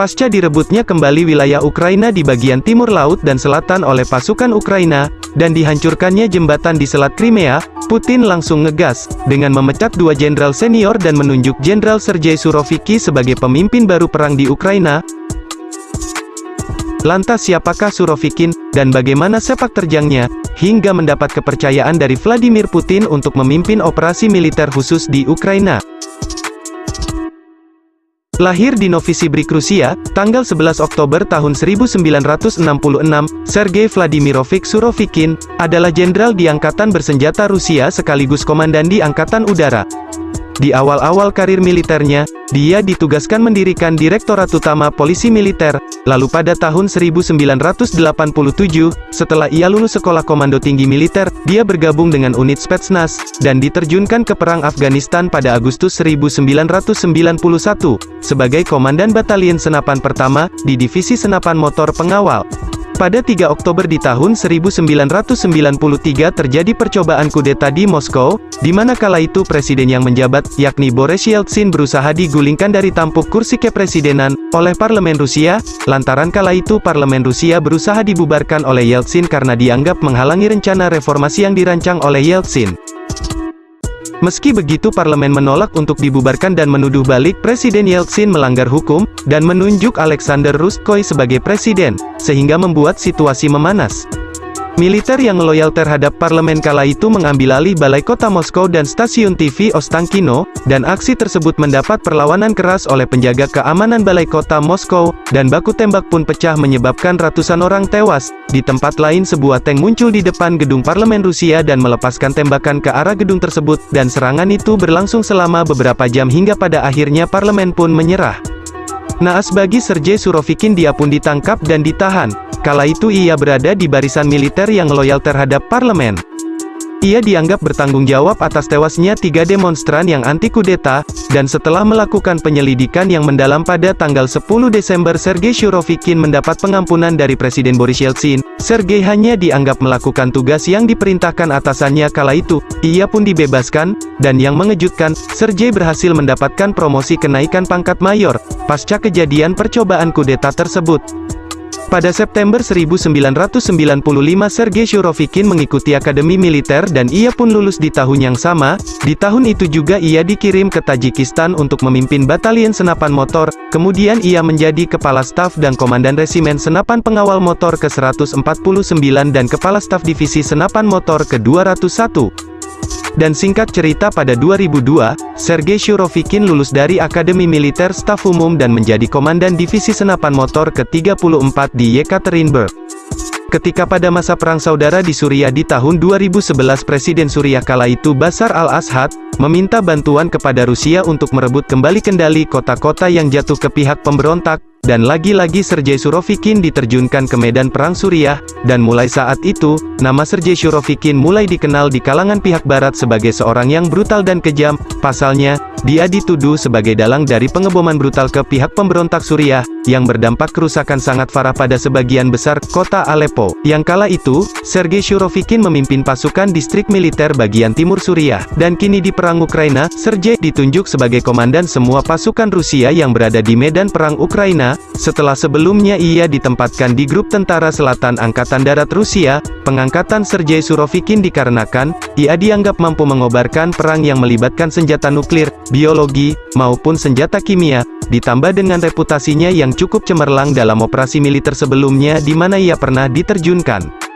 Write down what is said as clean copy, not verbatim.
Pasca direbutnya kembali wilayah Ukraina di bagian timur laut dan selatan oleh pasukan Ukraina, dan dihancurkannya jembatan di Selat Crimea, Putin langsung ngegas, dengan memecat 2 jenderal senior dan menunjuk Jenderal Sergei Surovikin sebagai pemimpin baru perang di Ukraina. Lantas siapakah Surovikin, dan bagaimana sepak terjangnya, hingga mendapat kepercayaan dari Vladimir Putin untuk memimpin operasi militer khusus di Ukraina? Lahir di Novosibirsk, Rusia, tanggal 11 Oktober tahun 1966, Sergei Vladimirovich Surovikin adalah jenderal di Angkatan Bersenjata Rusia sekaligus komandan di Angkatan Udara. Di awal-awal karir militernya, dia ditugaskan mendirikan Direktorat Utama Polisi Militer, lalu pada tahun 1987, setelah ia lulus Sekolah Komando Tinggi Militer, dia bergabung dengan unit Spetsnaz, dan diterjunkan ke Perang Afghanistan pada Agustus 1991, sebagai Komandan Batalion Senapan Pertama, di Divisi Senapan Motor Pengawal. Pada 3 Oktober di tahun 1993 terjadi percobaan kudeta di Moskow, di mana kala itu presiden yang menjabat, yakni Boris Yeltsin berusaha digulingkan dari tampuk kursi kepresidenan, oleh parlemen Rusia, lantaran kala itu parlemen Rusia berusaha dibubarkan oleh Yeltsin karena dianggap menghalangi rencana reformasi yang dirancang oleh Yeltsin. Meski begitu parlemen menolak untuk dibubarkan dan menuduh balik Presiden Yeltsin melanggar hukum, dan menunjuk Alexander Rustkoy sebagai presiden, sehingga membuat situasi memanas. Militer yang loyal terhadap parlemen kala itu mengambil alih balai kota Moskow dan stasiun TV Ostankino, dan aksi tersebut mendapat perlawanan keras oleh penjaga keamanan balai kota Moskow, dan baku tembak pun pecah menyebabkan ratusan orang tewas. Di tempat lain sebuah tank muncul di depan gedung parlemen Rusia dan melepaskan tembakan ke arah gedung tersebut, dan serangan itu berlangsung selama beberapa jam hingga pada akhirnya parlemen pun menyerah. Naas bagi Sergei Surovikin, dia pun ditangkap dan ditahan. Kala itu ia berada di barisan militer yang loyal terhadap parlemen. Ia dianggap bertanggung jawab atas tewasnya 3 demonstran yang anti kudeta, dan setelah melakukan penyelidikan yang mendalam pada tanggal 10 Desember Sergei Surovikin mendapat pengampunan dari Presiden Boris Yeltsin. Sergei hanya dianggap melakukan tugas yang diperintahkan atasannya kala itu. Ia pun dibebaskan, dan yang mengejutkan, Sergei berhasil mendapatkan promosi kenaikan pangkat mayor, pasca kejadian percobaan kudeta tersebut. Pada September 1995 Sergei Surovikin mengikuti Akademi Militer dan ia pun lulus di tahun yang sama. Di tahun itu juga ia dikirim ke Tajikistan untuk memimpin Batalion Senapan Motor, kemudian ia menjadi Kepala Staf dan Komandan Resimen Senapan Pengawal Motor ke-149 dan Kepala Staf Divisi Senapan Motor ke-201. Dan singkat cerita pada 2002, Sergei Surovikin lulus dari Akademi Militer Staf Umum dan menjadi Komandan Divisi Senapan Motor ke-34 di Yekaterinburg. Ketika pada masa Perang Saudara di Suriah di tahun 2011 Presiden Suriah kala itu Bashar al-Assad, meminta bantuan kepada Rusia untuk merebut kembali kendali kota-kota yang jatuh ke pihak pemberontak, dan lagi-lagi Sergei Surovikin diterjunkan ke medan perang Suriah, dan mulai saat itu, nama Sergei Surovikin mulai dikenal di kalangan pihak barat sebagai seorang yang brutal dan kejam. Pasalnya, dia dituduh sebagai dalang dari pengeboman brutal ke pihak pemberontak Suriah, yang berdampak kerusakan sangat parah pada sebagian besar kota Aleppo. Yang kala itu, Sergei Surovikin memimpin pasukan distrik militer bagian timur Suriah, dan kini di perang Ukraina, Sergei ditunjuk sebagai komandan semua pasukan Rusia yang berada di medan perang Ukraina. Setelah sebelumnya ia ditempatkan di grup tentara selatan Angkatan Darat Rusia, pengangkatan Sergei Surovikin dikarenakan, ia dianggap mampu mengobarkan perang yang melibatkan senjata nuklir, biologi, maupun senjata kimia, ditambah dengan reputasinya yang cukup cemerlang dalam operasi militer sebelumnya di mana ia pernah diterjunkan.